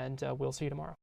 and we'll see you tomorrow.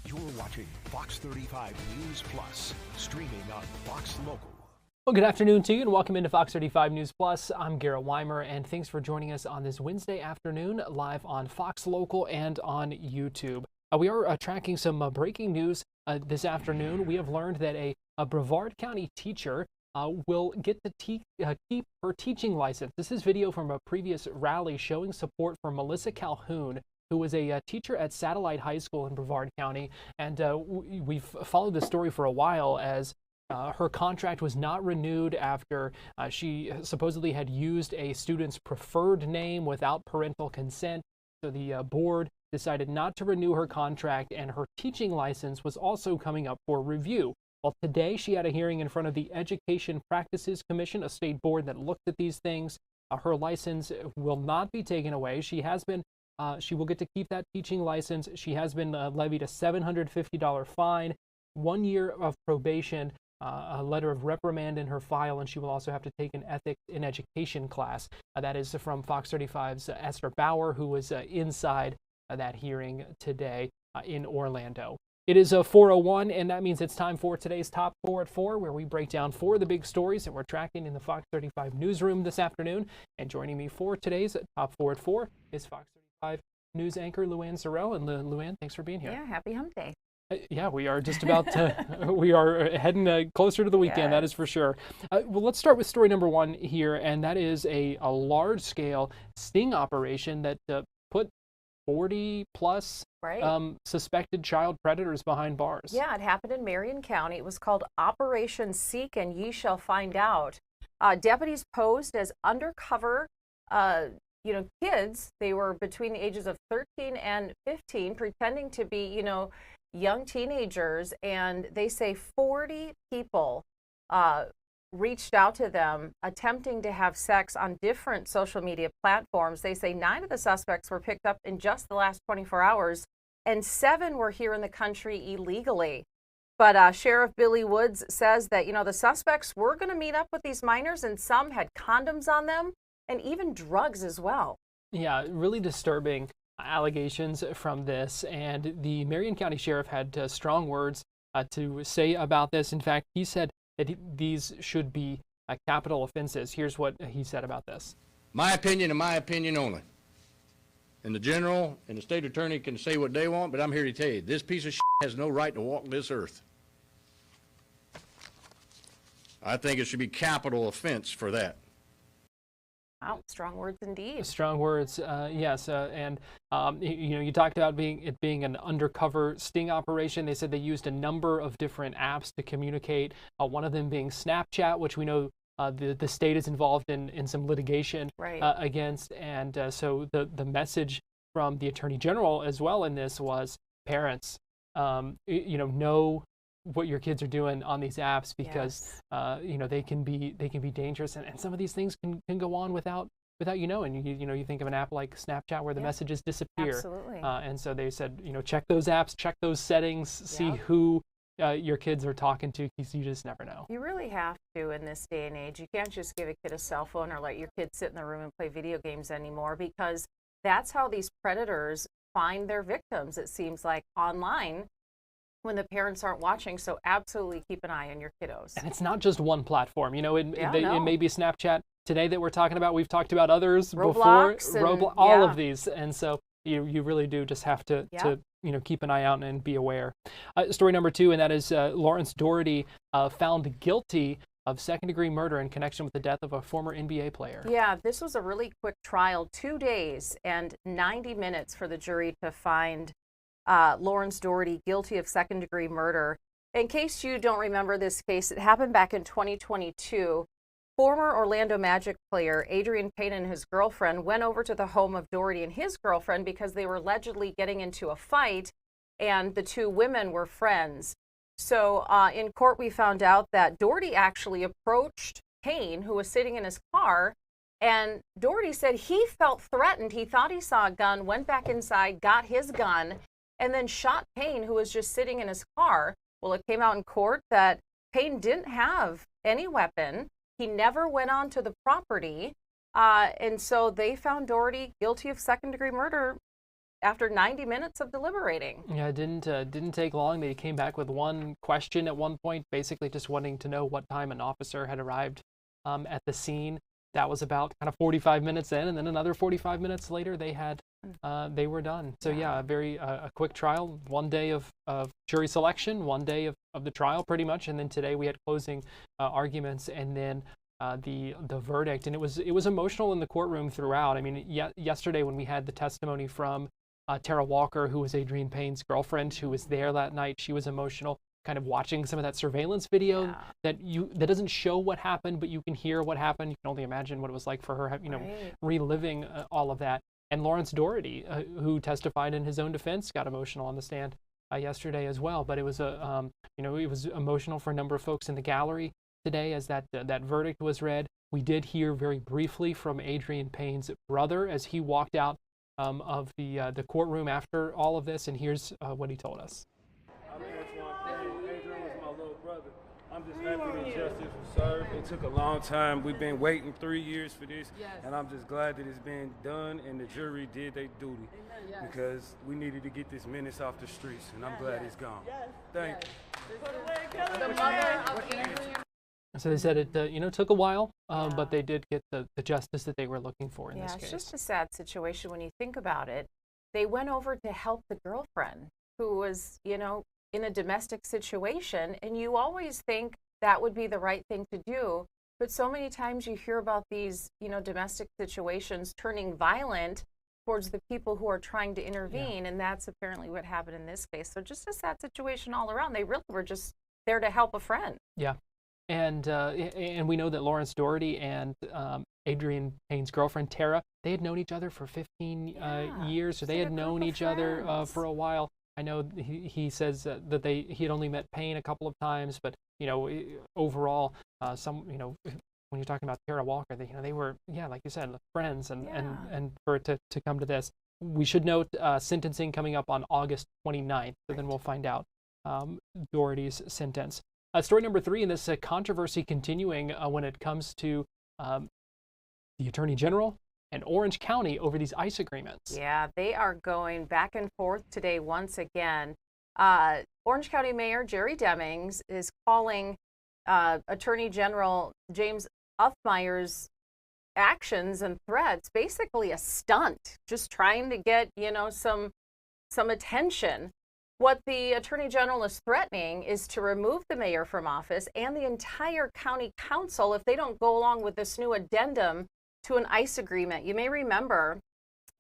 You're watching Fox 35 News Plus, streaming on Fox Local. Well, good afternoon to you and welcome into Fox 35 News Plus. I'm Garrett Wymer and thanks for joining us on this Wednesday afternoon live on Fox Local and on YouTube. We are tracking some breaking news this afternoon. We have learned that a Brevard County teacher will get to keep her teaching license. This is video from a previous rally showing support for Melissa Calhoun, who was a teacher at Satellite High School in Brevard County. And we've followed this story for a while as her contract was not renewed after she supposedly had used a student's preferred name without parental consent. So the board decided not to renew her contract, and her teaching license was also coming up for review. Well, today she had a hearing in front of the Education Practices Commission, a state board that looked at these things. Her license will not be taken away. She will get to keep that teaching license. She has been levied a $750 fine, 1 year of probation, a letter of reprimand in her file, and she will also have to take an ethics in education class. That is from Fox 35's Esther Bauer, who was inside that hearing today in Orlando. It is 4:01, and that means it's time for today's Top 4 at 4, where we break down 4 of the big stories that we're tracking in the Fox 35 newsroom this afternoon. And joining me for today's Top 4 at 4 is Fox 35 news anchor LuAnne Sorrell. And LuAnne, thanks for being here. Yeah, happy hump day. Yeah, we are just about to, we are heading closer to the weekend, that is for sure. Well, let's start with story number 1 here, and that is a large-scale sting operation that put 40-plus suspected child predators behind bars. Yeah, it happened in Marion County. It was called Operation Seek and Ye Shall Find Out. Deputies posed as undercover kids. They were between the ages of 13 and 15, pretending to be, young teenagers, and they say 40 people reached out to them attempting to have sex on different social media platforms. They say 9 of the suspects were picked up in just the last 24 hours, and 7 were here in the country illegally. But Sheriff Billy Woods says that, the suspects were going to meet up with these minors, and some had condoms on them and even drugs as well. Yeah, really disturbing allegations from this, and the Marion County Sheriff had strong words to say about this. In fact, he said that these should be capital offenses. Here's what he said about this. My opinion and my opinion only. And the general and the state attorney can say what they want, but I'm here to tell you, this piece of shit has no right to walk this earth. I think it should be capital offense for that. Wow, strong words indeed. Strong words, yes. You talked about it being an undercover sting operation. They said they used a number of different apps to communicate. One of them being Snapchat, which we know the state is involved in some litigation against. And so the message from the Attorney General as well in this was, parents, know what your kids are doing on these apps, because they can be dangerous, and some of these things can go on without you knowing. You think of an app like Snapchat where the messages disappear. Absolutely. And so they said, check those apps, check those settings, see who your kids are talking to, because you just never know. You really have to in this day and age. You can't just give a kid a cell phone or let your kid sit in the room and play video games anymore, because that's how these predators find their victims, it seems like, online, when the parents aren't watching. So absolutely keep an eye on your kiddos. And it's not just one platform. It may be Snapchat today that we're talking about. We've talked about others Roblox before, all of these. And so you really do just have to keep an eye out and be aware. Story number 2, and that is Lawrence Dority found guilty of second-degree murder in connection with the death of a former NBA player. Yeah, this was a really quick trial, 2 days and 90 minutes for the jury to find Lawrence Dority guilty of second-degree murder. In case you don't remember this case, it happened back in 2022. Former Orlando Magic player Adreian Payne and his girlfriend went over to the home of Dority and his girlfriend because they were allegedly getting into a fight, and the two women were friends. So in court, we found out that Dority actually approached Payne, who was sitting in his car, and Dority said he felt threatened. He thought he saw a gun, went back inside, got his gun, and then shot Payne, who was just sitting in his car. Well, it came out in court that Payne didn't have any weapon. He never went onto the property. And so they found Dority guilty of second-degree murder after 90 minutes of deliberating. Yeah, it didn't take long. They came back with one question at one point, basically just wanting to know what time an officer had arrived at the scene. That was about kind of 45 minutes in, and then another 45 minutes later, they were done. So yeah, a quick trial, 1 day of jury selection, 1 day of the trial pretty much, and then today we had closing arguments, and then the verdict. And it was emotional in the courtroom throughout. I mean, yesterday when we had the testimony from Tara Walker, who was Adreian Payne's girlfriend, who was there that night, she was emotional, kind of watching some of that surveillance video that doesn't show what happened, but you can hear what happened. You can only imagine what it was like for her, reliving all of that. And Lawrence Dority, who testified in his own defense, got emotional on the stand yesterday as well. But it was it was emotional for a number of folks in the gallery today as that verdict was read. We did hear very briefly from Adreian Payne's brother as he walked out of the courtroom after all of this, and here's what he told us. Adreian was my little brother. I'm just happy that justice was served. It took a long time. We've been waiting 3 years for this, and I'm just glad that it's been done and the jury did their duty because we needed to get this menace off the streets, and I'm glad it's gone. Thank you. The mother of Adreian. So they said it took a while, but they did get the justice that they were looking for in this case. Yeah, it's just a sad situation when you think about it. They went over to help the girlfriend who was, in a domestic situation, and you always think that would be the right thing to do. But so many times you hear about these, domestic situations turning violent towards the people who are trying to intervene, and that's apparently what happened in this case. So just a sad situation all around. They really were just there to help a friend. Yeah. And we know that Lawrence Dority and Adreian Payne's girlfriend, Tara, they had known each other for 15 years, so they had known each other for a while. I know he says that he had only met Payne a couple of times, but overall, when you're talking about Tara Walker, they were like you said, friends, and for it to come to this, we should note sentencing coming up on August 29th. So then we'll find out Dority's sentence. Story number 3 in this controversy continuing when it comes to the Attorney General and Orange County over these ICE agreements. Yeah, they are going back and forth today once again. Orange County Mayor Jerry Demings is calling Attorney General James Uffmeyer's actions and threats basically a stunt, just trying to get some attention. What the Attorney General is threatening is to remove the mayor from office and the entire county council if they don't go along with this new addendum to an ICE agreement. You may remember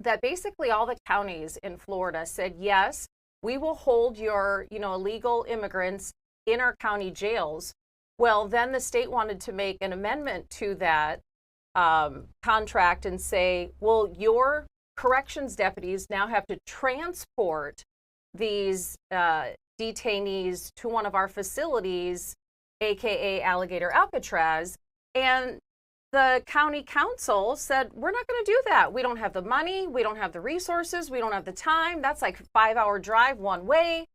that basically all the counties in Florida said, yes, we will hold your, illegal immigrants in our county jails. Well, then the state wanted to make an amendment to that contract and say, well, your corrections deputies now have to transport these detainees to one of our facilities, aka Alligator Alcatraz. And the county council said, we're not going to do that. We don't have the money, we don't have the resources, we don't have the time. That's like a 5-hour drive one way.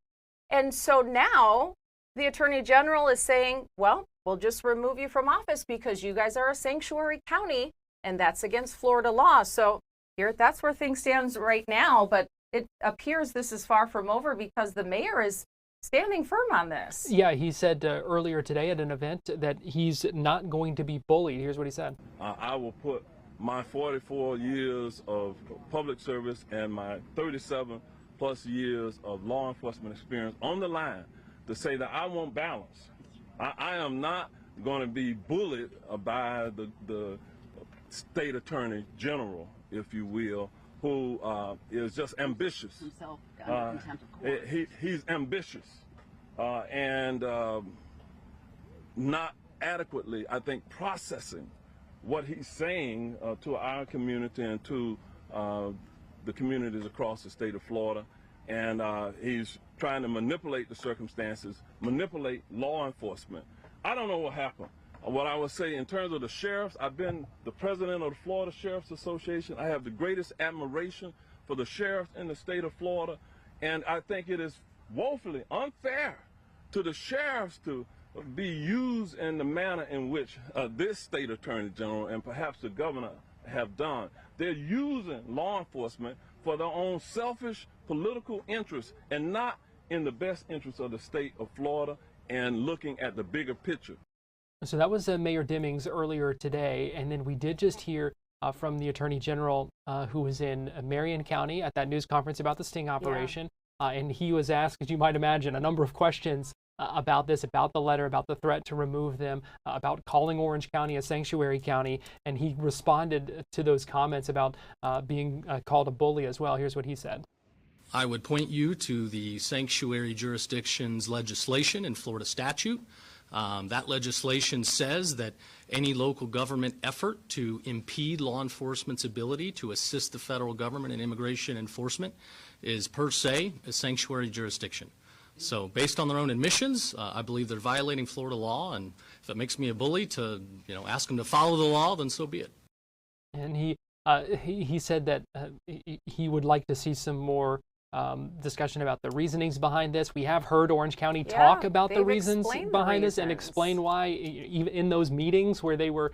And so now the Attorney General is saying, well, we'll just remove you from office because you guys are a sanctuary county, and that's against Florida law. So here, that's where things stand right now. But it appears this is far from over because the mayor is standing firm on this. Yeah, he said earlier today at an event that he's not going to be bullied. Here's what he said. I will put my 44 years of public service and my 37 plus years of law enforcement experience on the line to say that I want balance. I am not going to be bullied by the state attorney general, if you will, who is just ambitious. Himself under contempt of court. He's ambitious and not adequately, I think, processing what he's saying to our community and to the communities across the state of Florida. And he's trying to manipulate the circumstances, manipulate law enforcement. I don't know what happened. What I would say in terms of the sheriffs, I've been the president of the Florida Sheriff's Association. I have the greatest admiration for the sheriffs in the state of Florida. And I think it is woefully unfair to the sheriffs to be used in the manner in which this state attorney general and perhaps the governor have done. They're using law enforcement for their own selfish political interests and not in the best interest of the state of Florida and looking at the bigger picture. So that was Mayor Dimmings earlier today, and then we did just hear from the Attorney General who was in Marion County at that news conference about the sting operation, and he was asked, as you might imagine, a number of questions about this, about the letter, about the threat to remove them, about calling Orange County a sanctuary county, and he responded to those comments about being called a bully as well. Here's what he said. I would point you to the sanctuary jurisdictions legislation in Florida statute. That legislation says that any local government effort to impede law enforcement's ability to assist the federal government in immigration enforcement is per se a sanctuary jurisdiction. So based on their own admissions, I believe they're violating Florida law, and if it makes me a bully to ask them to follow the law, then so be it. And he said that he would like to see some more discussion about the reasonings behind this. We have heard Orange County talk about the reasons behind this and explain why, even in those meetings where they were,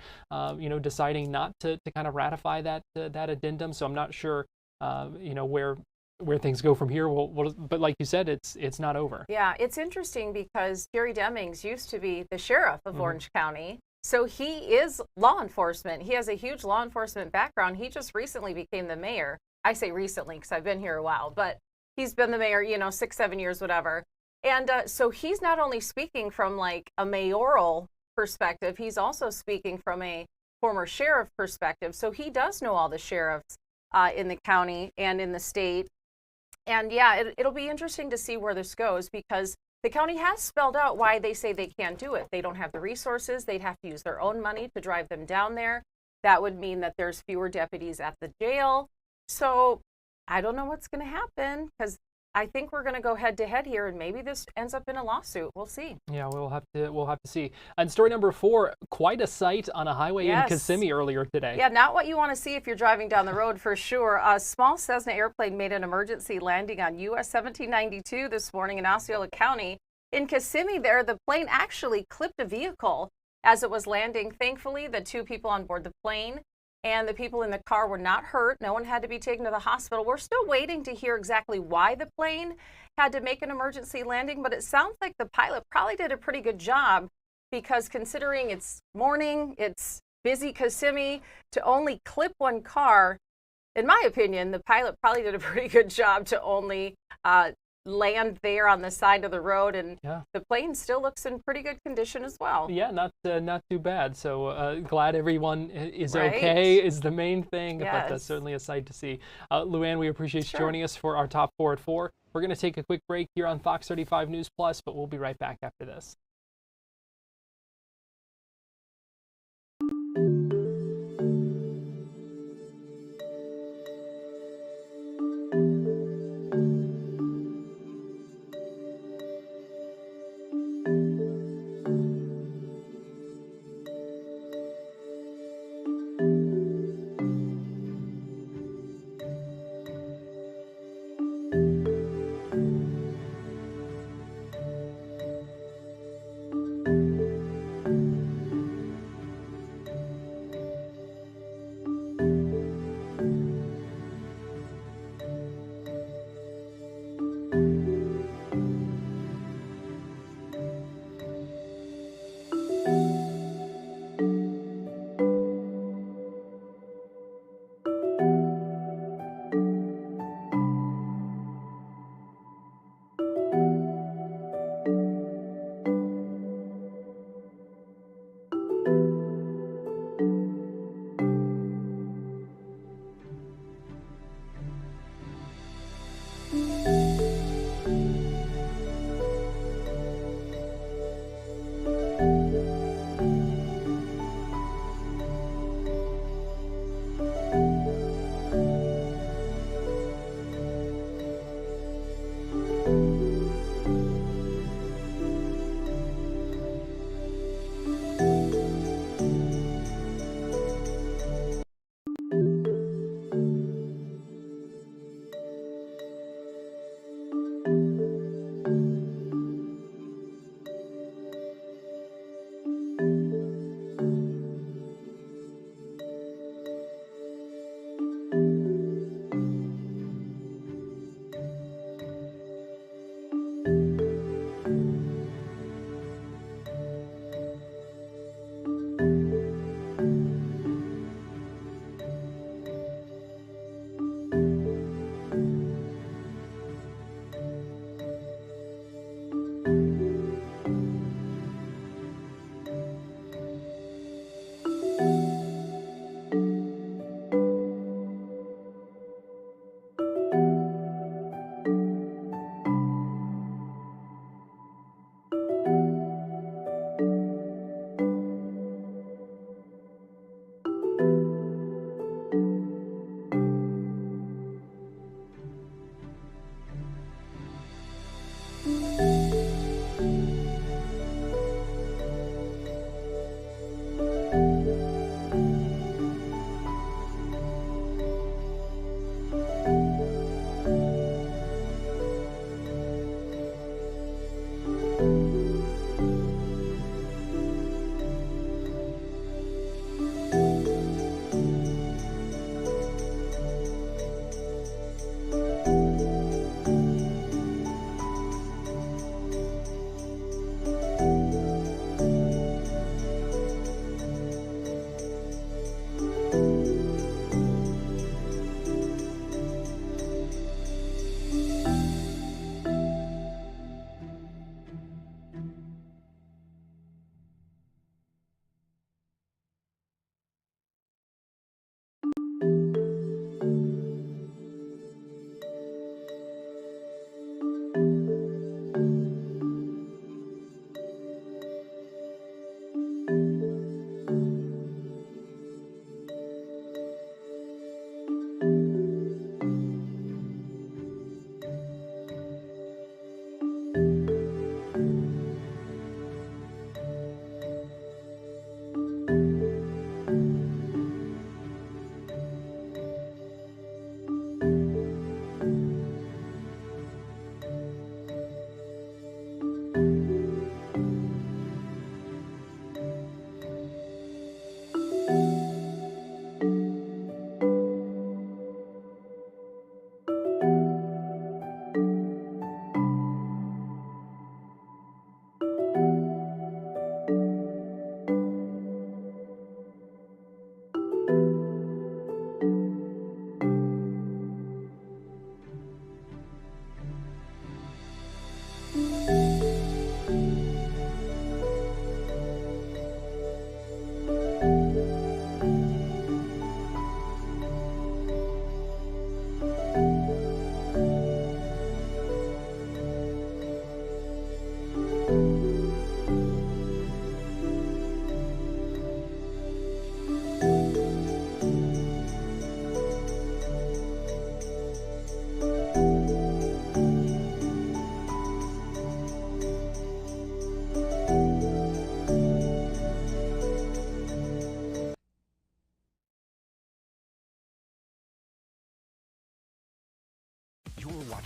deciding not to kind of ratify that addendum. So I'm not sure, where things go from here. But like you said, it's not over. Yeah, it's interesting because Jerry Demings used to be the sheriff of Orange County. So he is law enforcement. He has a huge law enforcement background. He just recently became the mayor. I say recently because I've been here a while, but he's been the mayor, 6-7 years, whatever. And so he's not only speaking from like a mayoral perspective, he's also speaking from a former sheriff perspective. So he does know all the sheriffs in the county and in the state. And yeah, it'll be interesting to see where this goes because the county has spelled out why they say they can't do it. They don't have the resources. They'd have to use their own money to drive them down there. That would mean that there's fewer deputies at the jail. So I don't know what's going to happen because I think we're going to go head to head here, and maybe this ends up in a lawsuit. We'll see. Yeah, we'll have to see. And story number 4, quite a sight on a highway in Kissimmee earlier today. Yeah, not what you want to see if you're driving down the road for sure. A small Cessna airplane made an emergency landing on US 1792 this morning in Osceola County. In Kissimmee there, the plane actually clipped a vehicle as it was landing. Thankfully, the 2 people on board the plane and the people in the car were not hurt. No one had to be taken to the hospital. We're still waiting to hear exactly why the plane had to make an emergency landing, but it sounds like the pilot probably did a pretty good job because considering it's morning, it's busy Kissimmee, to only clip one car, in my opinion, the pilot probably did a pretty good job to only land there on the side of the road, and Yeah. the plane still looks in pretty good condition as well. Yeah, not too bad. So glad everyone is Right. okay is the main thing, but Yes. that's certainly a sight to see. LuAnne, we appreciate you Sure. joining us for our top 4 at 4. We're going to take a quick break here on Fox 35 News Plus, but we'll be right back after this.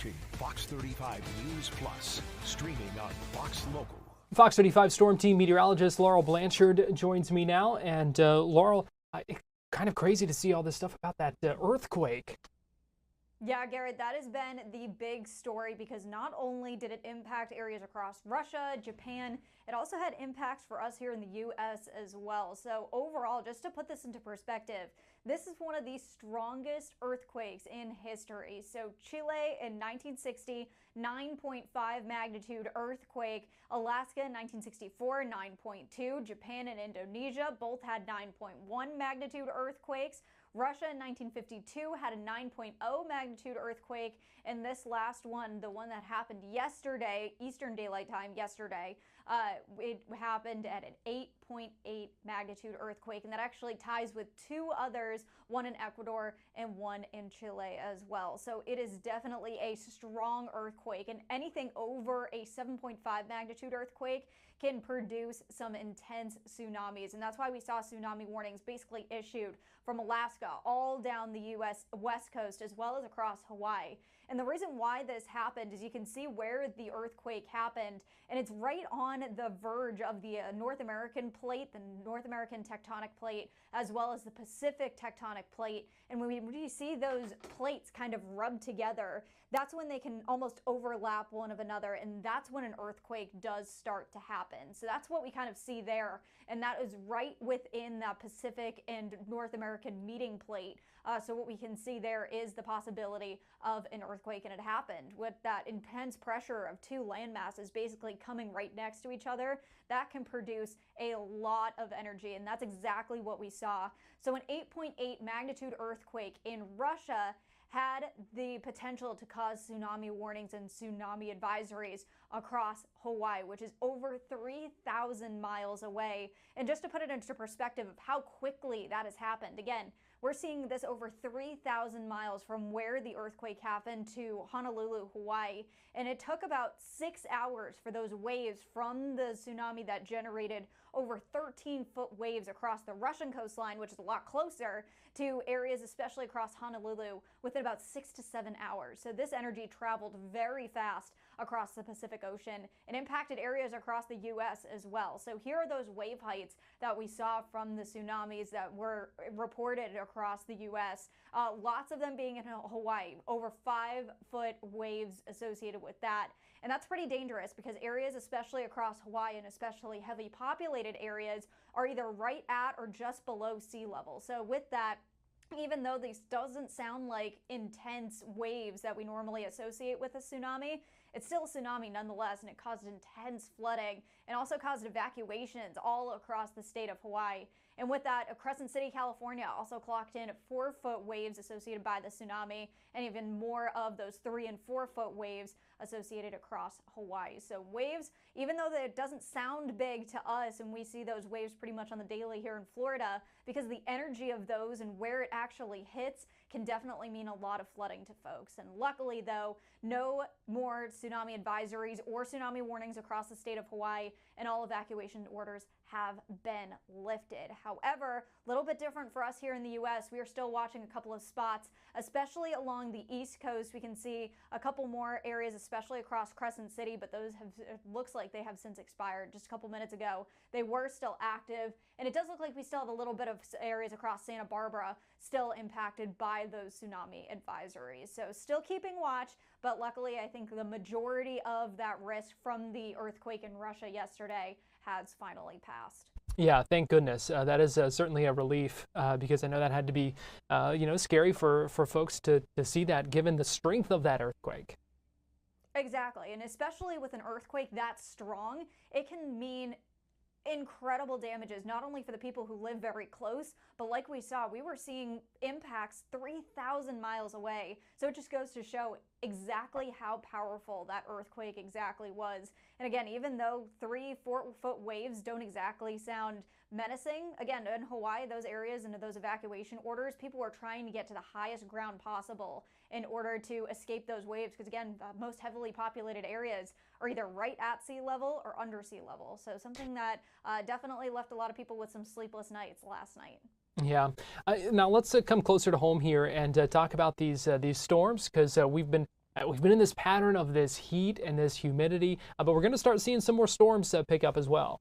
watching Fox 35 News Plus, streaming on Fox Local. Fox 35 Storm Team meteorologist Laurel Blanchard joins me now. And Laurel, kind of crazy to see all this stuff about that earthquake. Yeah, Garrett, that has been the big story because not only did it impact areas across Russia, Japan, it also had impacts for us here in the U.S. as well. So overall, just to put this into perspective, this is one of the strongest earthquakes in history. So Chile in 1960, 9.5 magnitude earthquake. Alaska in 1964, 9.2. Japan and Indonesia both had 9.1 magnitude earthquakes. Russia in 1952 had a 9.0 magnitude earthquake, and this last one, the one that happened yesterday, Eastern Daylight Time yesterday, it happened at an 8.8 magnitude earthquake, and that actually ties with two others, one in Ecuador and one in Chile as well. So it is definitely a strong earthquake, and anything over a 7.5 magnitude earthquake can produce some intense tsunamis, and that's why we saw tsunami warnings basically issued from Alaska all down the U.S. West Coast as well as across Hawaii. And the reason why this happened is you can see where the earthquake happened, and it's right on the verge of the North American plate, the North American tectonic plate, as well as the Pacific tectonic plate. And when we see those plates kind of rub together, that's when they can almost overlap one of another, and that's when an earthquake does start to happen. So that's what we kind of see there, and that is right within that Pacific and North American meeting plate. So what we can see there is the possibility of an earthquake, and it happened with that intense pressure of two land masses basically coming right next to each other. That can produce a lot of energy, and that's exactly what we saw. So an 8.8 magnitude earthquake in Russia had the potential to cause tsunami warnings and tsunami advisories across Hawaii, which is over 3,000 miles away. And just to put it into perspective of how quickly that has happened, again, we're seeing this over 3,000 miles from where the earthquake happened to Honolulu, Hawaii. And it took about 6 hours for those waves from the tsunami that generated over 13-foot waves across the Russian coastline, which is a lot closer, to areas especially across Honolulu within about 6 to 7 hours. So this energy traveled very fast across the Pacific Ocean and impacted areas across the U.S. as well. So here are those wave heights that we saw from the tsunamis that were reported across the U.S. Lots of them being in Hawaii, over 5-foot waves associated with that. And that's pretty dangerous because areas, especially across Hawaii and especially heavily populated areas, are either right at or just below sea level. So with that, even though this doesn't sound like intense waves that we normally associate with a tsunami, it's still a tsunami nonetheless, and it caused intense flooding and also caused evacuations all across the state of Hawaii. And with that, Crescent City, California also clocked in 4-foot waves associated by the tsunami, and even more of those 3- and 4-foot waves associated across Hawaii. So waves, even though it doesn't sound big to us, and we see those waves pretty much on the daily here in Florida, because the energy of those and where it actually hits can definitely mean a lot of flooding to folks. And luckily, though, no more tsunami advisories or tsunami warnings across the state of Hawaii, and all evacuation orders have been lifted. However, a little bit different for us here in the U.S. We are still watching a couple of spots, especially along the East Coast. We can see a couple more areas, especially across Crescent City, but those have, it looks like they have since expired just a couple minutes ago. They were still active, and it does look like we still have a little bit of areas across Santa Barbara still impacted by those tsunami advisories. So still keeping watch, but luckily I think the majority of that risk from the earthquake in Russia yesterday has finally passed. Yeah, thank goodness. That is certainly a relief because I know that had to be, scary for folks to see that, given the strength of that earthquake. Exactly, and especially with an earthquake that strong, it can mean incredible damages, not only for the people who live very close, but like we saw, we were seeing impacts 3,000 miles away. So it just goes to show exactly how powerful that earthquake exactly was. And again, even though 3-4 foot waves don't exactly sound menacing, again, in Hawaii, those areas and those evacuation orders, people were trying to get to the highest ground possible in order to escape those waves, because again, the most heavily populated areas are either right at sea level or under sea level. So something that definitely left a lot of people with some sleepless nights last night. Yeah. Now let's come closer to home here and talk about these storms, because we've been We've been in this pattern of this heat and this humidity, but we're going to start seeing some more storms pick up as well.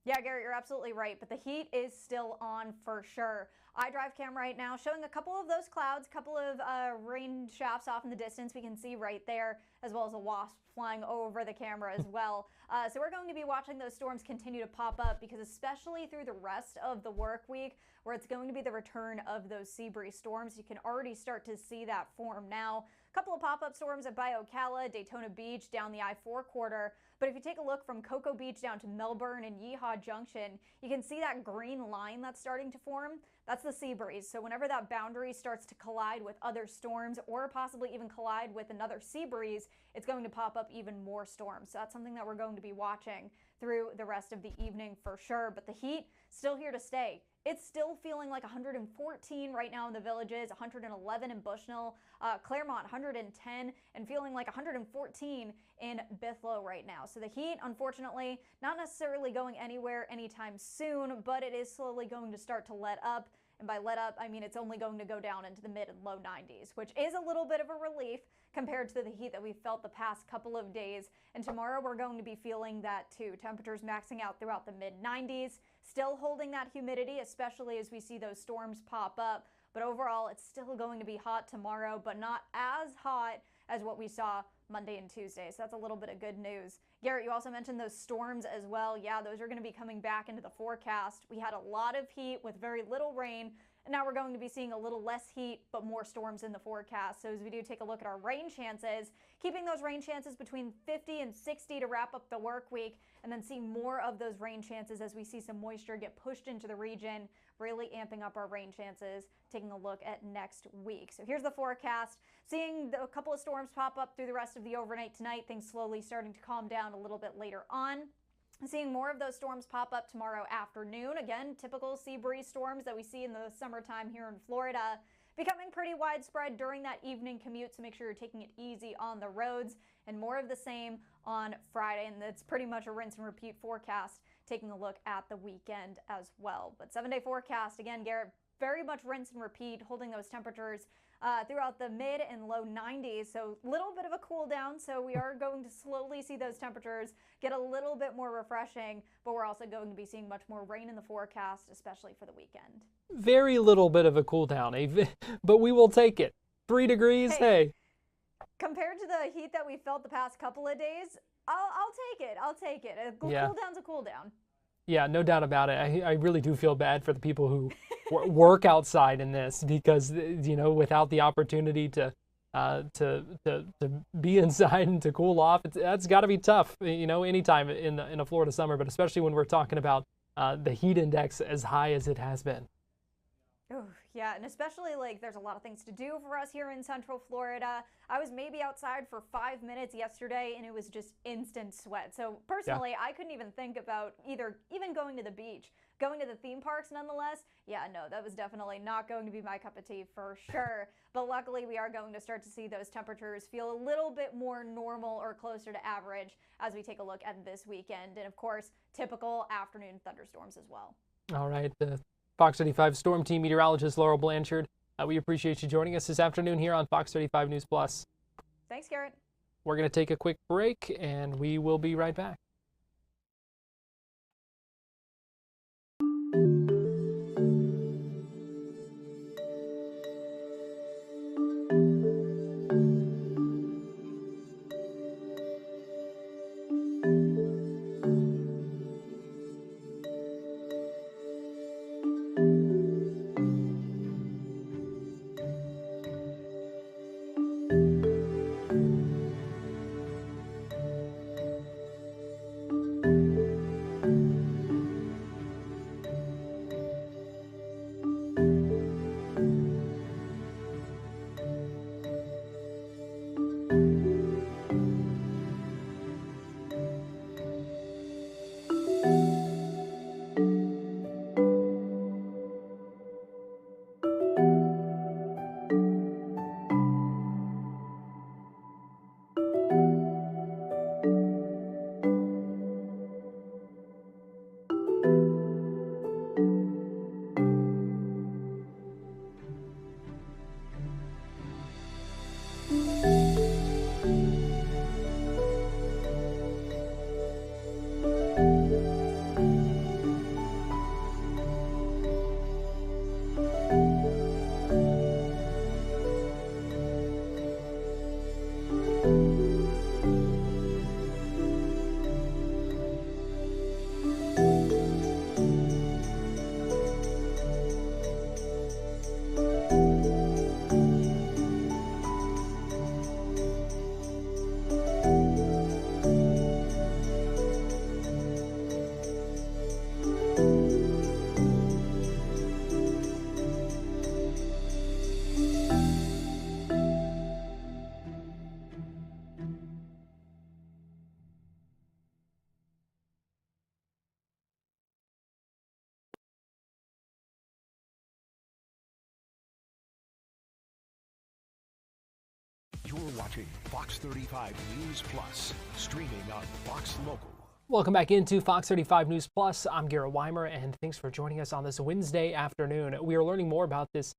Yeah, Garrett, you're absolutely right, but the heat is still on for sure. iDrive cam right now showing a couple of those clouds, a couple of rain shafts off in the distance we can see right there, as well as a wasp flying over the camera as well. So we're going to be watching those storms continue to pop up, because especially through the rest of the work week, where it's going to be the return of those sea breeze storms, you can already start to see that form now. A couple of pop-up storms at Ocala, Daytona Beach, down the I-4 corridor. But if you take a look from Cocoa Beach down to Melbourne and Yeehaw Junction, you can see that green line that's starting to form. That's the sea breeze. So whenever that boundary starts to collide with other storms, or possibly even collide with another sea breeze, it's going to pop up even more storms. So that's something that we're going to be watching through the rest of the evening for sure. But the heat still here to stay. It's still feeling like 114 right now in the Villages, 111 in Bushnell, Claremont 110, and feeling like 114 in Bithlo right now. So the heat, unfortunately, not necessarily going anywhere anytime soon, but it is slowly going to start to let up. And by let up, I mean it's only going to go down into the mid and low 90s, which is a little bit of a relief compared to the heat that we've felt the past couple of days. And tomorrow we're going to be feeling that too. Temperatures maxing out throughout the mid 90s, still holding that humidity, especially as we see those storms pop up. But overall, it's still going to be hot tomorrow, but not as hot as what we saw Monday and Tuesday. So that's a little bit of good news. Garrett, you also mentioned those storms as well. Yeah, those are going to be coming back into the forecast. We had a lot of heat with very little rain, and now we're going to be seeing a little less heat, but more storms in the forecast. So as we do take a look at our rain chances, keeping those rain chances between 50 and 60 to wrap up the work week, and then see more of those rain chances as we see some moisture get pushed into the region, really amping up our rain chances, taking a look at next week. So here's the forecast. Seeing a couple of storms pop up through the rest of the overnight tonight, things slowly starting to calm down a little bit later on. Seeing more of those storms pop up tomorrow afternoon. Again, typical sea breeze storms that we see in the summertime here in Florida, becoming pretty widespread during that evening commute, so make sure you're taking it easy on the roads. And more of the same on Friday, and that's pretty much a rinse and repeat forecast, taking a look at the weekend as well. But 7-day forecast, again, Garrett, very much rinse and repeat, holding those temperatures throughout the mid and low 90s. So a little bit of a cool down. So we are going to slowly see those temperatures get a little bit more refreshing, but we're also going to be seeing much more rain in the forecast, especially for the weekend. Very little bit of a cool down, but we will take it. 3 degrees, hey. Compared to the heat that we felt the past couple of days, I'll take it. I'll take it. A cool down's a cool down. Yeah, no doubt about it. I really do feel bad for the people who work outside in this, because, you know, without the opportunity to be inside and to cool off, that's got to be tough, you know, anytime in a Florida summer, but especially when we're talking about the heat index as high as it has been. Oh, yeah, and especially like there's a lot of things to do for us here in Central Florida. I was maybe outside for 5 minutes yesterday and it was just instant sweat. So personally, I couldn't even think about even going to the beach, going to the theme parks nonetheless. Yeah, no, that was definitely not going to be my cup of tea for sure. But luckily, we are going to start to see those temperatures feel a little bit more normal or closer to average as we take a look at this weekend. And of course, typical afternoon thunderstorms as well. All right. Fox 35 Storm Team meteorologist Laurel Blanchard, we appreciate you joining us this afternoon here on Fox 35 News Plus. Thanks, Garrett. We're going to take a quick break, and we will be right back. watching Fox 35 News Plus, streaming on Fox Local. Welcome back into Fox 35 News Plus. I'm Garrett Wymer, and thanks for joining us on this Wednesday afternoon. We are learning more about this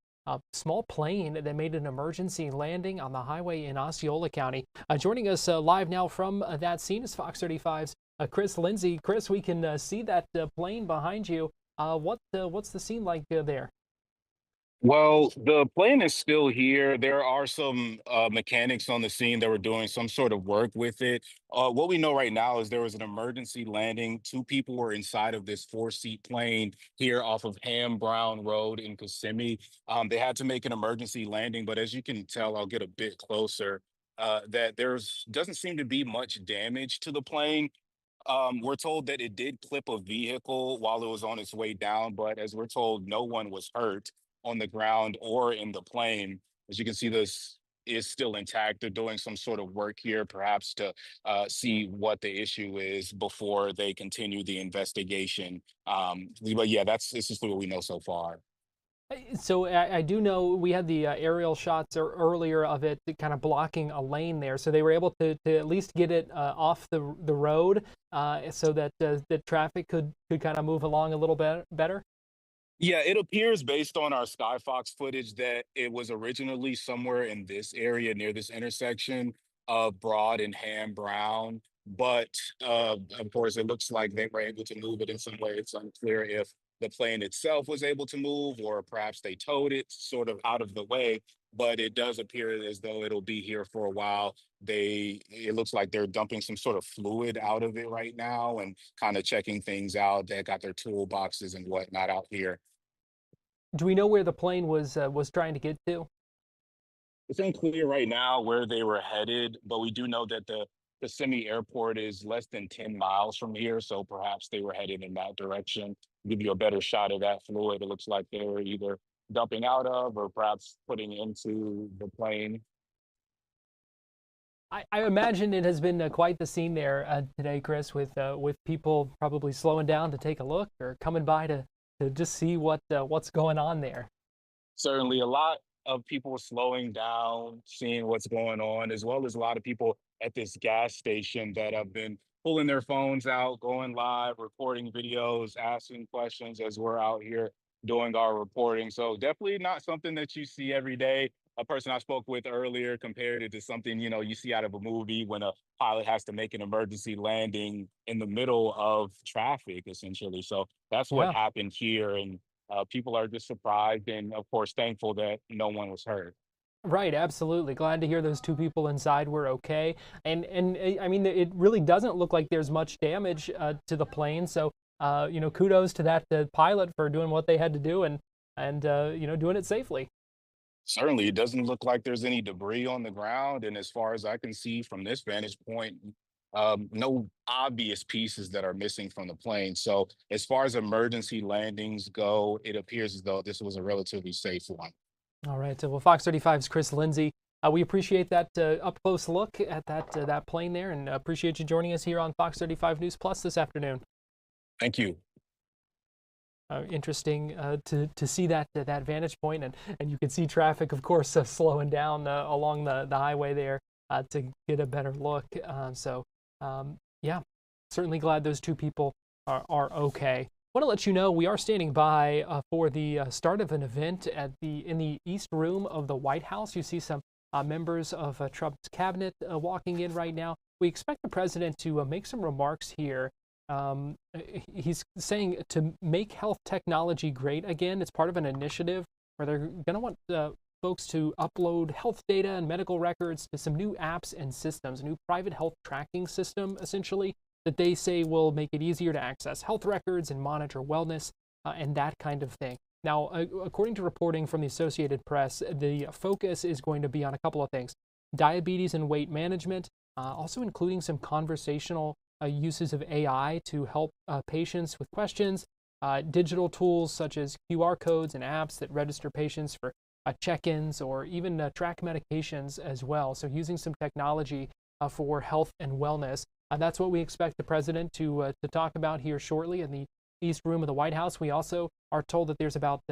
small plane that made an emergency landing on the highway in Osceola County. Joining us live now from that scene is Fox 35's Chris Lindsay. Chris, we can see that plane behind you. What's the scene like there? Well, the plane is still here. There are some mechanics on the scene that were doing some sort of work with it. What we know right now is there was an emergency landing. Two people were inside of this four-seat plane here off of Ham Brown Road in Kissimmee. They had to make an emergency landing, but as you can tell, I'll get a bit closer, that doesn't seem to be much damage to the plane. We're told that it did clip a vehicle while it was on its way down, but as we're told, no one was hurt on the ground or in the plane. As you can see, this is still intact. They're doing some sort of work here, perhaps to see what the issue is before they continue the investigation. But yeah, this is what we know so far. So I do know we had the aerial shots earlier of it kind of blocking a lane there. So they were able to at least get it off the road so that the traffic could kind of move along a little bit better. Yeah, it appears based on our Skyfox footage that it was originally somewhere in this area near this intersection of Broad and Ham Brown. But of course, it looks like they were able to move it in some way. It's unclear if the plane itself was able to move or perhaps they towed it sort of out of the way. But it does appear as though it'll be here for a while. It looks like they're dumping some sort of fluid out of it right now and kind of checking things out. They got their toolboxes and whatnot out here. Do we know where the plane was trying to get to? It's unclear right now where they were headed, but we do know that the Kissimmee airport is less than 10 miles from here, so perhaps they were headed in that direction. Give you a better shot of that fluid. It looks like they were either dumping out of or perhaps putting into the plane. I imagine it has been quite the scene there today, Chris, with people probably slowing down to take a look or coming by to just see what's going on there. Certainly a lot of people slowing down, seeing what's going on, as well as a lot of people at this gas station that have been pulling their phones out, going live, recording videos, asking questions as we're out here doing our reporting. So definitely not something that you see every day. A person I spoke with earlier compared it to something, you see out of a movie when a pilot has to make an emergency landing in the middle of traffic, essentially. So that's what happened here. And people are just surprised and, of course, thankful that no one was hurt. Right, absolutely. Glad to hear those two people inside were okay. And I mean, it really doesn't look like there's much damage to the plane. So, kudos to that pilot for doing what they had to do and doing it safely. Certainly, it doesn't look like there's any debris on the ground. And as far as I can see from this vantage point, no obvious pieces that are missing from the plane. So as far as emergency landings go, it appears as though this was a relatively safe one. All right. Well, Fox 35's Chris Lindsay, we appreciate that up-close look at that plane there, and appreciate you joining us here on Fox 35 News Plus this afternoon. Thank you. Interesting to see that vantage point, and you can see traffic, of course, slowing down along the highway there to get a better look. Yeah, certainly glad those two people are okay. I want to let you know we are standing by for the start of an event in the East Room of the White House. You see some members of Trump's cabinet walking in right now. We expect the president to make some remarks here. He's saying to make health technology great again. It's part of an initiative where they're going to want folks to upload health data and medical records to some new apps and systems, a new private health tracking system, essentially, that they say will make it easier to access health records and monitor wellness and that kind of thing. Now, according to reporting from the Associated Press, the focus is going to be on a couple of things: diabetes and weight management, also including some conversational uses of AI to help patients with questions, digital tools such as QR codes and apps that register patients for check-ins or even track medications as well. So using some technology for health and wellness. That's what we expect the president to talk about here shortly in the East Room of the White House. We also are told that there's about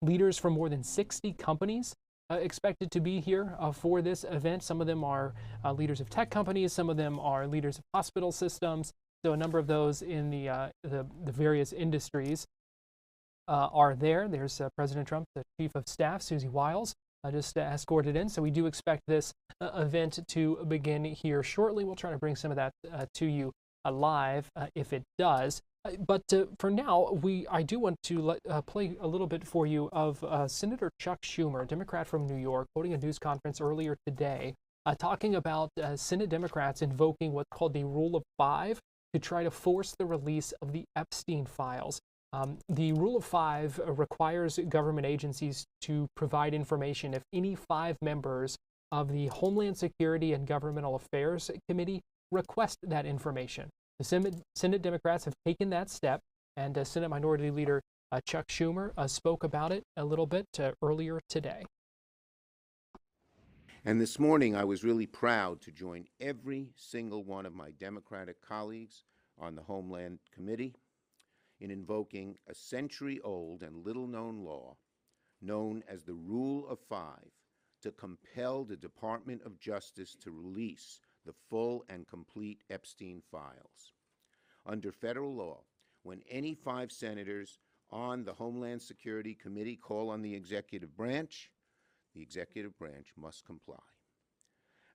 leaders from more than 60 companies expected to be here for this event. Some of them are leaders of tech companies. Some of them are leaders of hospital systems. So a number of those in the various industries are there. There's President Trump, the Chief of Staff, Susie Wiles, just escorted in. So we do expect this event to begin here shortly. We'll try to bring some of that to you live if it does. But for now, I do want to play a little bit for you of Senator Chuck Schumer, Democrat from New York, holding a news conference earlier today, talking about Senate Democrats invoking what's called the Rule of Five to try to force the release of the Epstein files. The Rule of Five requires government agencies to provide information if any 5 members of the Homeland Security and Governmental Affairs Committee request that information. The Senate Democrats have taken that step, and Senate Minority Leader Chuck Schumer spoke about it a little bit earlier today. And this morning, I was really proud to join every single one of my Democratic colleagues on the Homeland Committee in invoking a century-old and little-known law known as the Rule of Five to compel the Department of Justice to release the full and complete Epstein files. Under federal law, when any 5 senators on the Homeland Security Committee call on the executive branch must comply.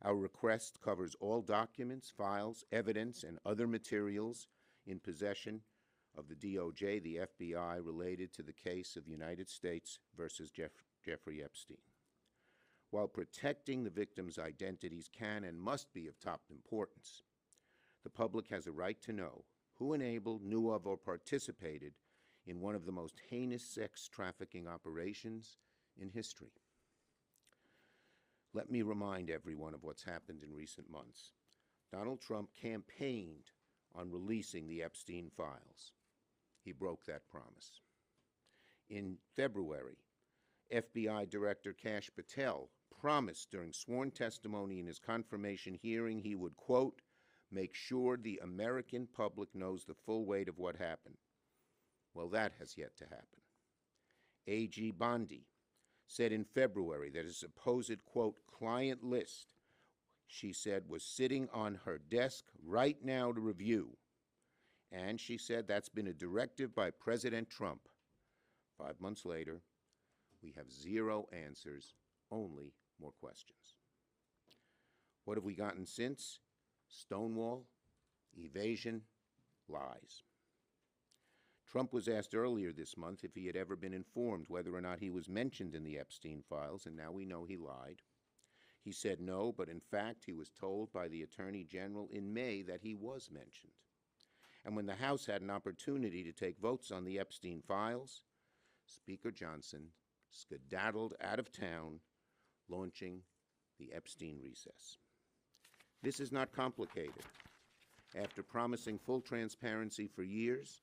Our request covers all documents, files, evidence, and other materials in possession of the DOJ, the FBI, related to the case of the United States versus Jeffrey Epstein. While protecting the victims' identities can and must be of top importance, the public has a right to know who enabled, knew of, or participated in one of the most heinous sex trafficking operations in history. Let me remind everyone of what's happened in recent months. Donald Trump campaigned on releasing the Epstein files. He broke that promise. In February, FBI Director Kash Patel promised during sworn testimony in his confirmation hearing he would, quote, make sure the American public knows the full weight of what happened. Well, that has yet to happen. A.G. Bondi said in February that his supposed, quote, client list, she said, was sitting on her desk right now to review. And she said that's been a directive by President Trump. 5 months later, we have 0 answers, only more questions. What have we gotten since? Stonewall, evasion, lies. Trump was asked earlier this month if he had ever been informed whether or not he was mentioned in the Epstein files, and now we know he lied. He said no, but in fact he was told by the Attorney General in May that he was mentioned. And when the House had an opportunity to take votes on the Epstein files, Speaker Johnson skedaddled out of town, launching the Epstein recess. This is not complicated. After promising full transparency for years,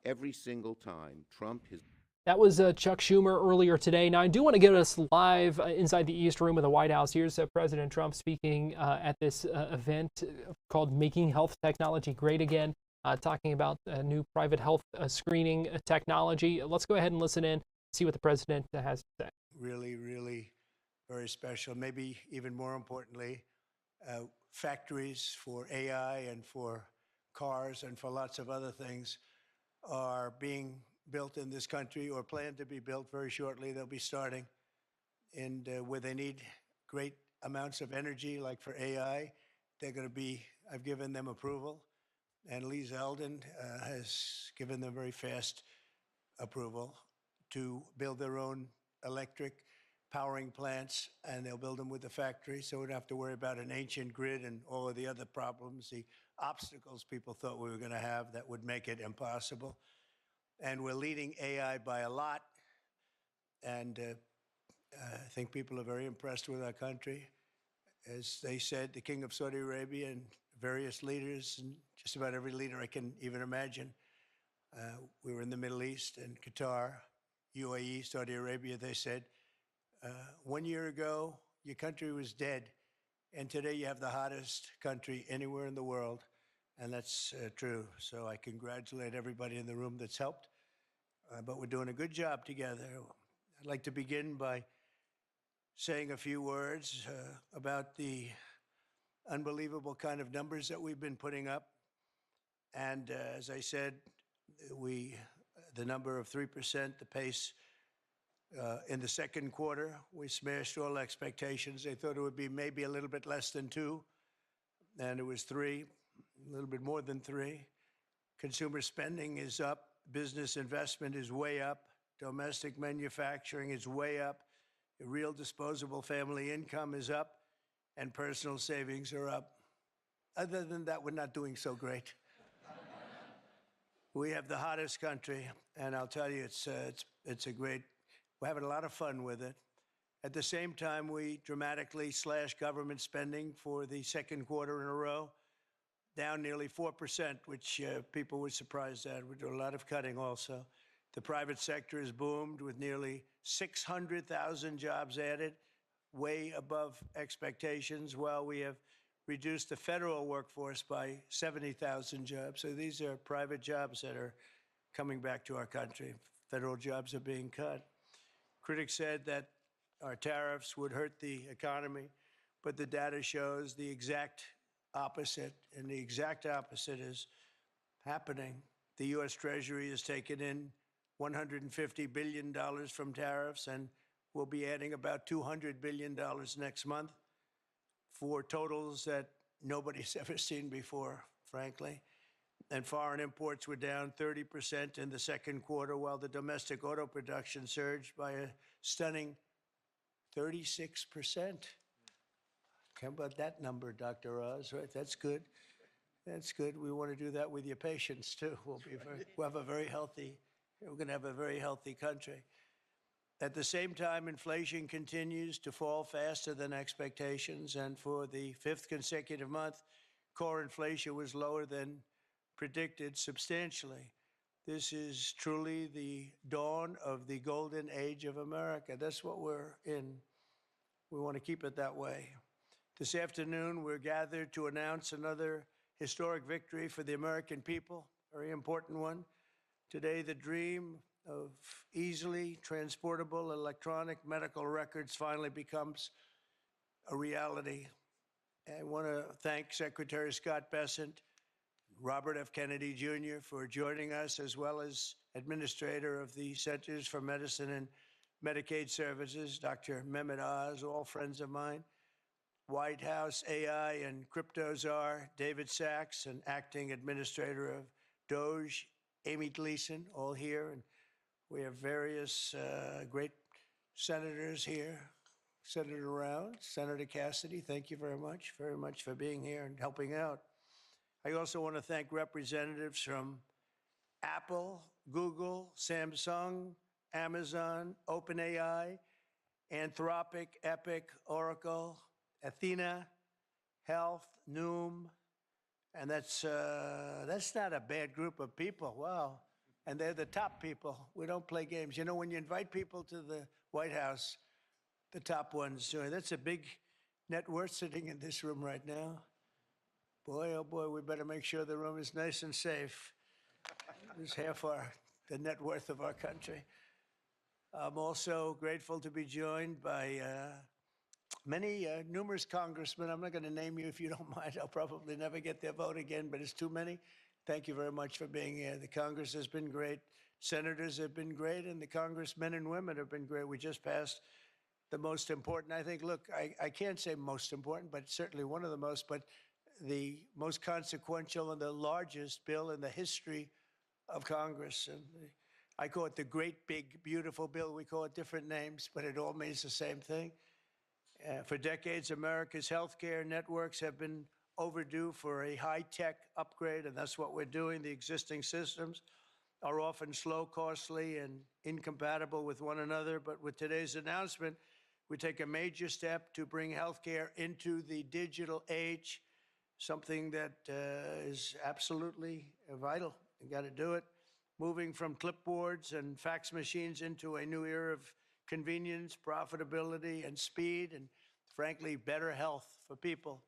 every single time Trump has... That was Chuck Schumer earlier today. Now, I do want to get us live inside the East Room of the White House. Here's President Trump speaking at this event called Making Health Technology Great Again, talking about new private health screening technology. Let's go ahead and listen in, see what the president has to say. Really, really very special. Maybe even more importantly, factories for AI and for cars and for lots of other things are being built in this country or planned to be built very shortly. They'll be starting. And where they need great amounts of energy, like for AI, they're going to be, I've given them approval. And Lee Zeldin has given them very fast approval to build their own electric powering plants, and they'll build them with the factory, so we don't have to worry about an ancient grid and all of the other problems, the obstacles people thought we were going to have that would make it impossible. And we're leading AI by a lot, and I think people are very impressed with our country. As they said, the King of Saudi Arabia and various leaders, and just about every leader I can even imagine. We were in the Middle East and Qatar, UAE, Saudi Arabia. They said, 1 year ago, your country was dead, and today you have the hottest country anywhere in the world, and that's true. So I congratulate everybody in the room that's helped, but we're doing a good job together. I'd like to begin by saying a few words about the unbelievable kind of numbers that we've been putting up. And as I said, the number of 3%, the pace in the second quarter, we smashed all expectations. They thought it would be maybe a little bit less than 2, and it was 3, a little bit more than 3. Consumer spending is up. Business investment is way up. Domestic manufacturing is way up. Real disposable family income is up, and personal savings are up. Other than that, we're not doing so great. We have the hottest country, and I'll tell you, it's a great. We're having a lot of fun with it. At the same time, we dramatically slashed government spending for the second quarter in a row, down nearly 4%, which people were surprised at. We do a lot of cutting also. The private sector has boomed with nearly 600,000 jobs added, way above expectations, while we have reduced the federal workforce by 70,000 jobs. So these are private jobs that are coming back to our country. Federal jobs are being cut. Critics said that our tariffs would hurt the economy, but the data shows the exact opposite, and the exact opposite is happening. The U.S. Treasury has taken in $150 billion from tariffs, and we'll be adding about $200 billion next month for totals that nobody's ever seen before, frankly. And foreign imports were down 30% in the second quarter, while the domestic auto production surged by a stunning 36%. How about that number, Dr. Oz? Right? That's good. That's good. We want to do that with your patients too. We'll have a very healthy. We're going to have a very healthy country. At the same time, inflation continues to fall faster than expectations, and for the 5th consecutive month, core inflation was lower than predicted substantially. This is truly the dawn of the golden age of America. That's what we're in. We want to keep it that way. This afternoon, we're gathered to announce another historic victory for the American people, a very important one. Today, the dream of easily transportable electronic medical records finally becomes a reality. I want to thank Secretary Scott Bessent, Robert F. Kennedy Jr. for joining us, as well as Administrator of the Centers for Medicine and Medicaid Services, Dr. Mehmet Oz, all friends of mine. White House AI and crypto czar David Sachs, and Acting Administrator of DOJ, Amy Gleason, all here. And we have various great senators here. Senator Round, Senator Cassidy, thank you very much for being here and helping out. I also want to thank representatives from Apple, Google, Samsung, Amazon, OpenAI, Anthropic, Epic, Oracle, Athena, Health, Noom, and that's not a bad group of people. Wow. And they're the top people. We don't play games. You know, when you invite people to the White House, the top ones, that's a big net worth sitting in this room right now. Boy, oh boy, we better make sure the room is nice and safe. It's half the net worth of our country. I'm also grateful to be joined by numerous congressmen. I'm not going to name you if you don't mind. I'll probably never get their vote again, but it's too many. Thank you very much for being here. The Congress has been great. Senators have been great, and the congressmen and women have been great. We just passed the most important, I think, look, I can't say most important, but certainly one of the most, but the most consequential and the largest bill in the history of Congress. And I call it the great, big, beautiful bill. We call it different names, but it all means the same thing. For decades, America's healthcare networks have been overdue for a high-tech upgrade, and that's what we're doing. The existing systems are often slow, costly, and incompatible with one another. But with today's announcement, we take a major step to bring healthcare into the digital age, something that is absolutely vital. You got to do it. Moving from clipboards and fax machines into a new era of convenience, profitability, and speed, and frankly, better health for people.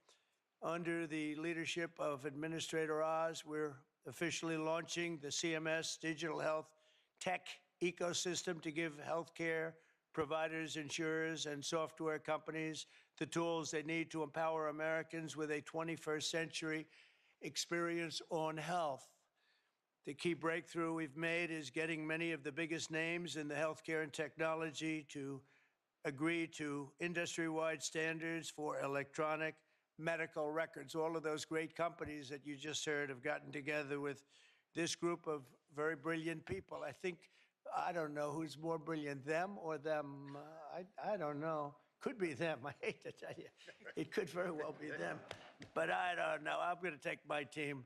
Under the leadership of Administrator Oz, we're officially launching the CMS Digital Health Tech Ecosystem to give healthcare providers, insurers, and software companies the tools they need to empower Americans with a 21st century experience on health. The key breakthrough we've made is getting many of the biggest names in the healthcare and technology to agree to industry-wide standards for electronic medical records. All of those great companies that you just heard have gotten together with this group of very brilliant people. I don't know who's more brilliant, them or them. I don't know. Could be them. I hate to tell you. It could very well be them. But I don't know. I'm going to take my team.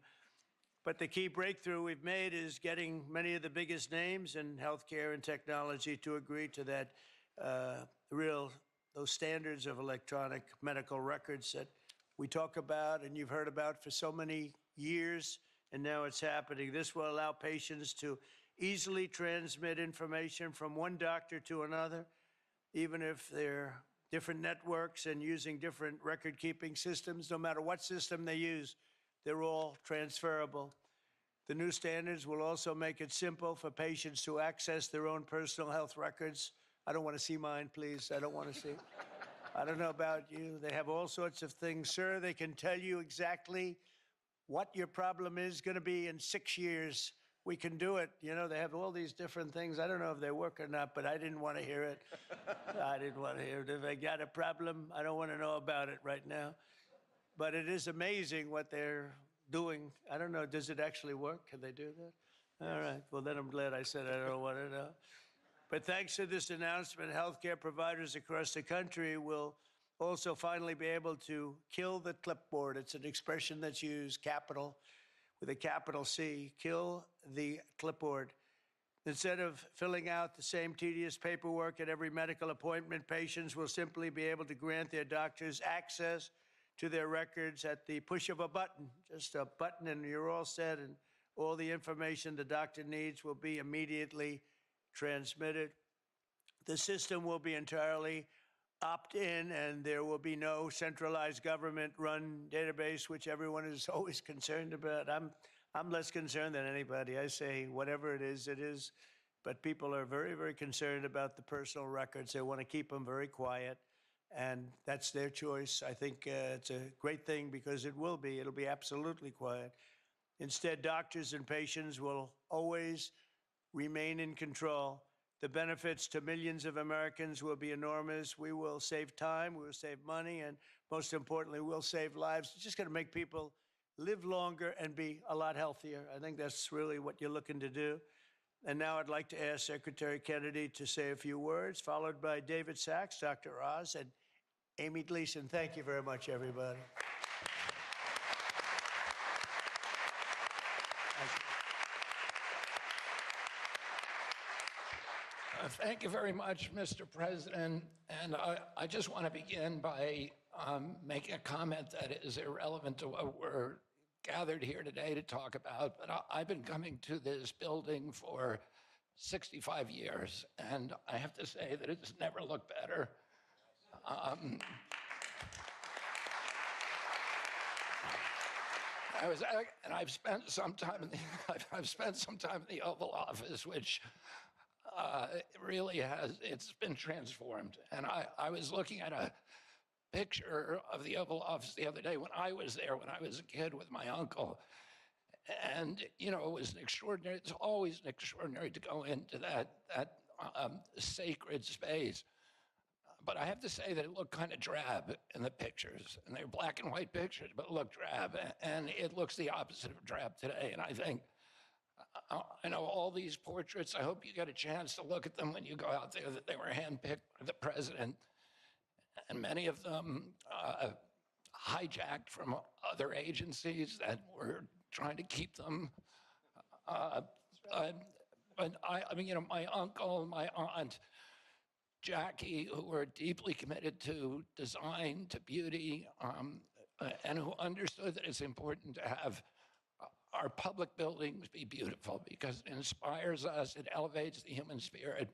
But the key breakthrough we've made is getting many of the biggest names in healthcare and technology to agree to that those standards of electronic medical records that we talk about and you've heard about for so many years, and now it's happening. This will allow patients to easily transmit information from one doctor to another, even if they're different networks and using different record-keeping systems. No matter what system they use, they're all transferable. The new standards will also make it simple for patients to access their own personal health records. I don't want to see mine, please. I don't want to see. I don't know about you. They have all sorts of things. Sir, they can tell you exactly what your problem is going to be in 6 years. We can do it. You know, they have all these different things. I don't know if they work or not, but I didn't want to hear it. I didn't want to hear it. If I got a problem, I don't want to know about it right now. But it is amazing what they're doing. I don't know. Does it actually work? Can they do that? All right. Well, then I'm glad I said I don't want to know. But thanks to this announcement, healthcare providers across the country will also finally be able to kill the clipboard. It's an expression that's used, capital, with a capital C, kill the clipboard. Instead of filling out the same tedious paperwork at every medical appointment, patients will simply be able to grant their doctors access to their records at the push of a button. Just a button and you're all set, and all the information the doctor needs will be immediately transmitted. The system will be entirely opt-in, and there will be no centralized government-run database, which everyone is always concerned about. I'm less concerned than anybody. I say whatever it is. But people are very, very concerned about the personal records. They want to keep them very quiet, and that's their choice. I think it's a great thing because it'll be absolutely quiet. Instead, doctors and patients will always remain in control. The benefits to millions of Americans will be enormous. We will save time, we will save money, and most importantly, we'll save lives. It's just going to make people live longer and be a lot healthier. I think that's really what you're looking to do. And now I'd like to ask Secretary Kennedy to say a few words, followed by David Sachs, Dr. Oz, and Amy Gleason. Thank you very much, everybody. Thank you very much, Mr. President. And I just want to begin by making a comment that is irrelevant to what we're gathered here today to talk about. But I've been coming to this building for 65 years, and I have to say that it's never looked better. I've spent some time in the Oval Office, which really it's been transformed. And I was looking at a picture of the Oval Office the other day when I was there, when I was a kid with my uncle. And, you know, it was extraordinary. It's always extraordinary to go into that sacred space. But I have to say that it looked kind of drab in the pictures. And they were black and white pictures, but it looked drab. And it looks the opposite of drab today. And I think, I know all these portraits, I hope you get a chance to look at them when you go out there, that they were handpicked by the president. And many of them hijacked from other agencies that were trying to keep them. But I mean, you know, my uncle, my aunt, Jackie, who were deeply committed to design, to beauty, and who understood that it's important to have our public buildings be beautiful because it inspires us, it elevates the human spirit.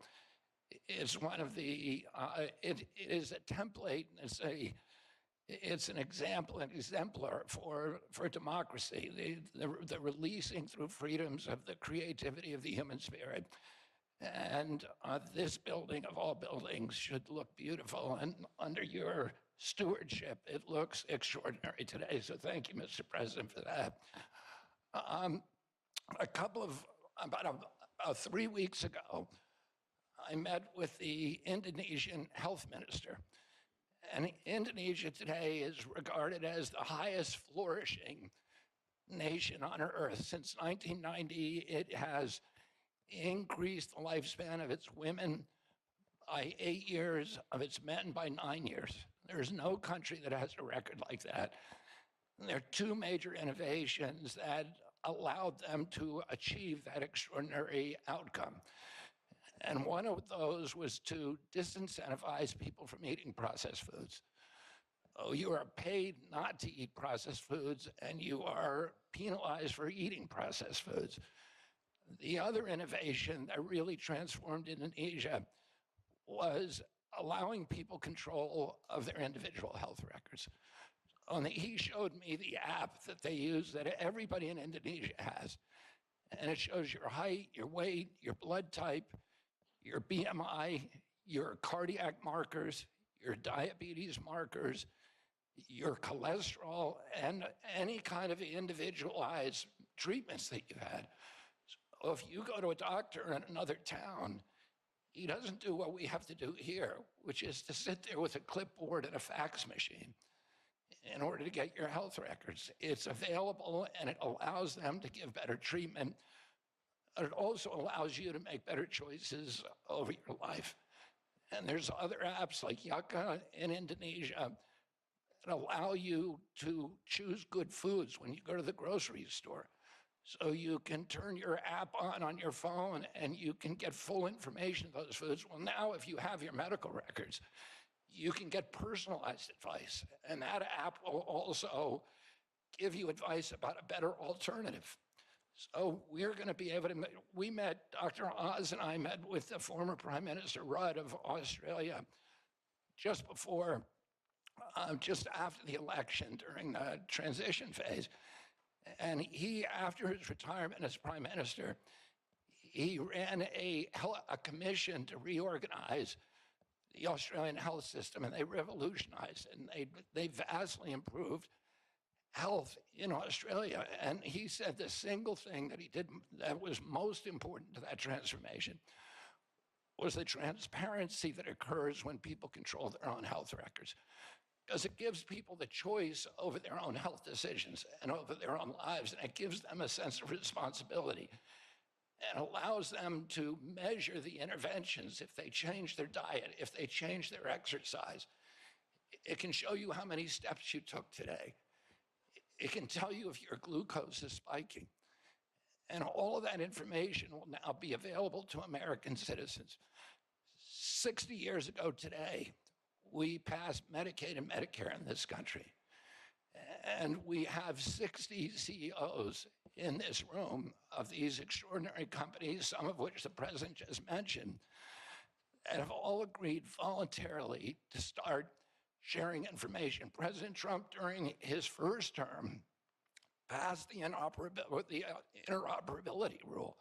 It's one of the, it is a template, it's an example, an exemplar for democracy, the releasing through freedoms of the creativity of the human spirit. And this building, of all buildings, should look beautiful. And under your stewardship, it looks extraordinary today. So thank you, Mr. President, for that. About 3 weeks ago, I met with the Indonesian health minister. And Indonesia today is regarded as the highest flourishing nation on earth. Since 1990, it has increased the lifespan of its women by 8 years, of its men by 9 years. There's no country that has a record like that. And there are two major innovations that allowed them to achieve that extraordinary outcome. And one of those was to disincentivize people from eating processed foods. Oh, you are paid not to eat processed foods, and you are penalized for eating processed foods. The other innovation that really transformed Indonesia was allowing people control of their individual health records. He showed me the app that they use that everybody in Indonesia has. And it shows your height, your weight, your blood type, your BMI, your cardiac markers, your diabetes markers, your cholesterol, and any kind of individualized treatments that you had. So if you go to a doctor in another town, he doesn't do what we have to do here, which is to sit there with a clipboard and a fax machine in order to get your health records. It's available, and it allows them to give better treatment. It also allows you to make better choices over your life. And there's other apps like Yaka in Indonesia that allow you to choose good foods when you go to the grocery store. So you can turn your app on your phone and you can get full information of those foods. Well, now if you have your medical records, you can get personalized advice. And that app will also give you advice about a better alternative. So we're going to be able to, we met, Dr. Oz and I met with the former Prime Minister Rudd of Australia just before, just after the election during the transition phase. And he, after his retirement as Prime Minister, he ran a commission to reorganize the Australian health system, and they revolutionized it, and they vastly improved health in Australia. And he said the single thing that he did that was most important to that transformation was the transparency that occurs when people control their own health records. Because it gives people the choice over their own health decisions and over their own lives, and it gives them a sense of responsibility and allows them to measure the interventions if they change their diet, if they change their exercise. It can show you how many steps you took today. It can tell you if your glucose is spiking. And all of that information will now be available to American citizens. 60 years ago today, we passed Medicaid and Medicare in this country. And we have 60 CEOs in this room of these extraordinary companies, some of which the president just mentioned, that have all agreed voluntarily to start sharing information. President Trump, during his first term, passed the interoperability rule.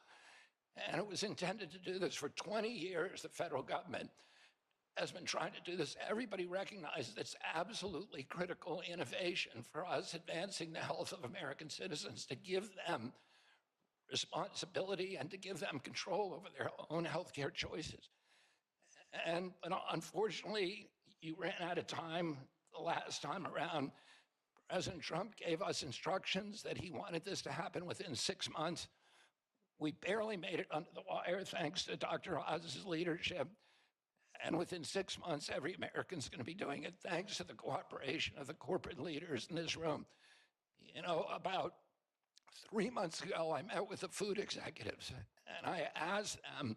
And it was intended to do this for 20 years. The federal government has been trying to do this. Everybody recognizes it's absolutely critical innovation for us advancing the health of American citizens, to give them responsibility and to give them control over their own healthcare choices. And unfortunately, you ran out of time the last time around. President Trump gave us instructions that he wanted this to happen within 6 months. We barely made it under the wire thanks to Dr. Oz's leadership. And within 6 months, every American's going to be doing it thanks to the cooperation of the corporate leaders in this room. You know, about 3 months ago, I met with the food executives, and I asked them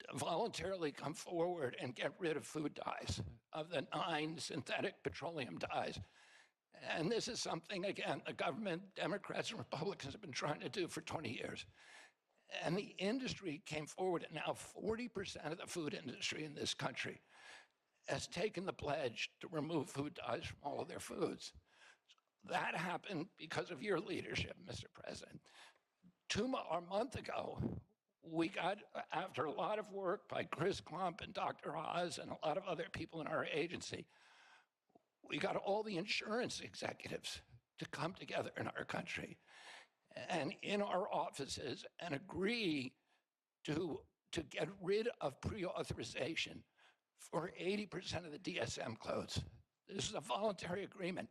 to voluntarily come forward and get rid of food dyes, of the 9 synthetic petroleum dyes. And this is something, again, the government, Democrats and Republicans have been trying to do for 20 years. And the industry came forward, and now 40% of the food industry in this country has taken the pledge to remove food dyes from all of their foods. That happened because of your leadership, Mr. President. A month ago, we got, after a lot of work by Chris Klump and Dr. Oz and a lot of other people in our agency, we got all the insurance executives to come together in our country and in our offices and agree to get rid of pre-authorization for 80% of the DSM codes. This is a voluntary agreement.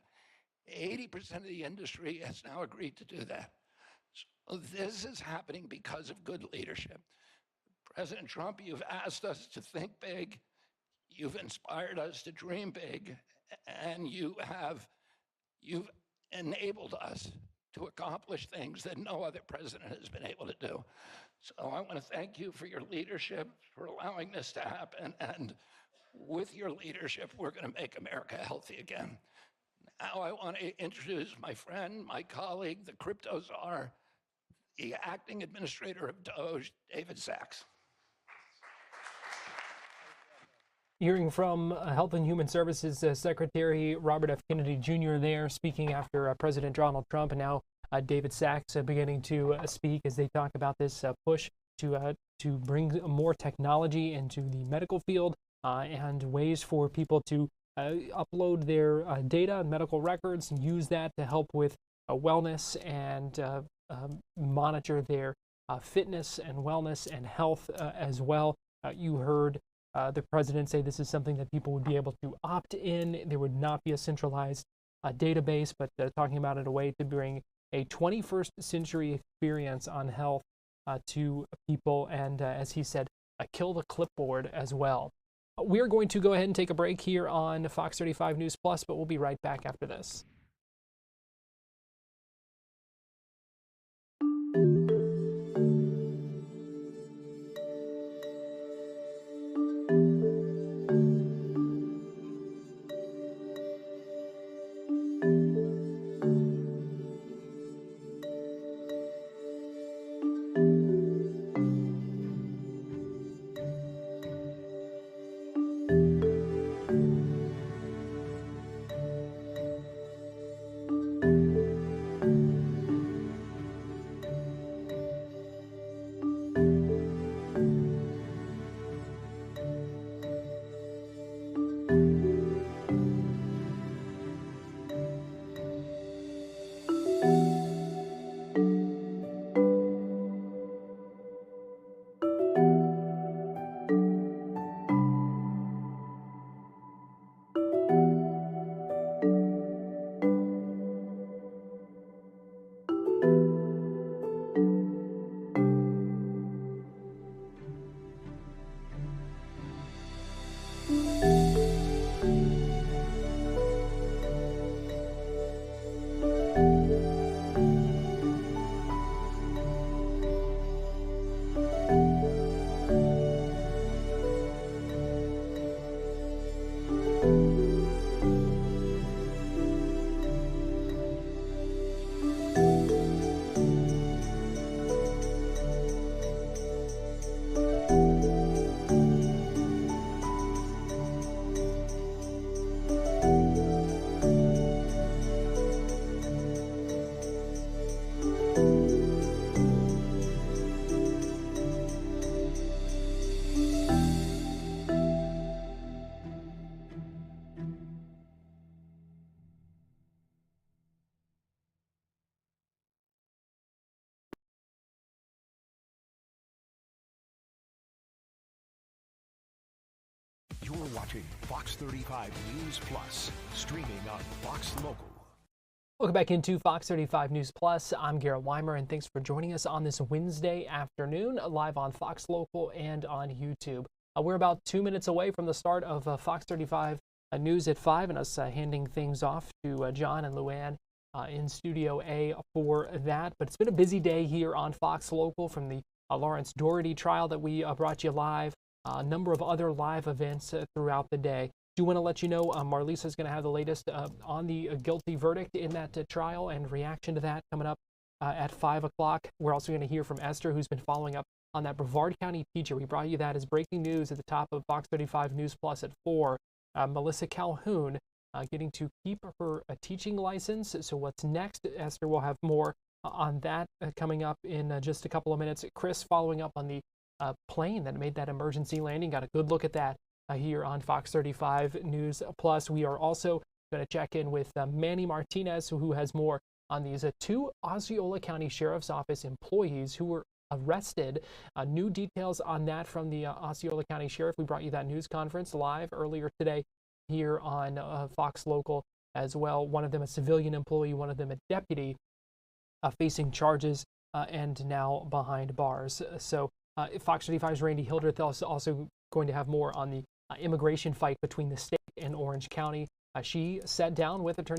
80% of the industry has now agreed to do that. So this is happening because of good leadership. President Trump, you've asked us to think big, you've inspired us to dream big, and you've enabled us to accomplish things that no other president has been able to do. So I want to thank you for your leadership, for allowing this to happen, and with your leadership, we're going to make America healthy again. Now I want to introduce my friend, my colleague, the crypto czar, the acting administrator of DOJ, David Sachs. Hearing from Health and Human Services Secretary Robert F. Kennedy Jr. there, speaking after President Donald Trump, and now David Sachs beginning to speak as they talk about this push to bring more technology into the medical field and ways for people to upload their data and medical records and use that to help with wellness and monitor their fitness and wellness and health as well. You heard the president say this is something that people would be able to opt in. There would not be a centralized database, but talking about it a way to bring a 21st century experience on health to people, and as he said, kill the clipboard as well. We're going to go ahead and take a break here on Fox 35 News Plus, but we'll be right back after this. You're watching Fox 35 News Plus, streaming on Fox Local. Welcome back into Fox 35 News Plus. I'm Garrett Wymer, and thanks for joining us on this Wednesday afternoon, live on Fox Local and on YouTube. We're about 2 minutes away from the start of Fox 35 News at 5, and us handing things off to John and LuAnne in Studio A for that. But it's been a busy day here on Fox Local, from the Lawrence Dority trial that we brought you live, a number of other live events throughout the day. Do want to let you know Marlisa is going to have the latest on the guilty verdict in that trial and reaction to that coming up at 5 o'clock. We're also going to hear from Esther, who's been following up on that Brevard County teacher. We brought you that as breaking news at the top of Fox 35 News Plus at 4. Melissa Calhoun getting to keep her teaching license. So what's next? Esther will have more on that coming up in just a couple of minutes. Chris, following up on the plane that made that emergency landing, got a good look at that here on Fox 35 News Plus. We are also going to check in with Manny Martinez, who has more on these two Osceola County Sheriff's Office employees who were arrested. New details on that from the Osceola County Sheriff. We brought you that news conference live earlier today here on Fox Local as well. One of them a civilian employee, one of them a deputy, facing charges and now behind bars. So Fox 35's Randy Hildreth also going to have more on the immigration fight between the state and Orange County. She sat down with Attorney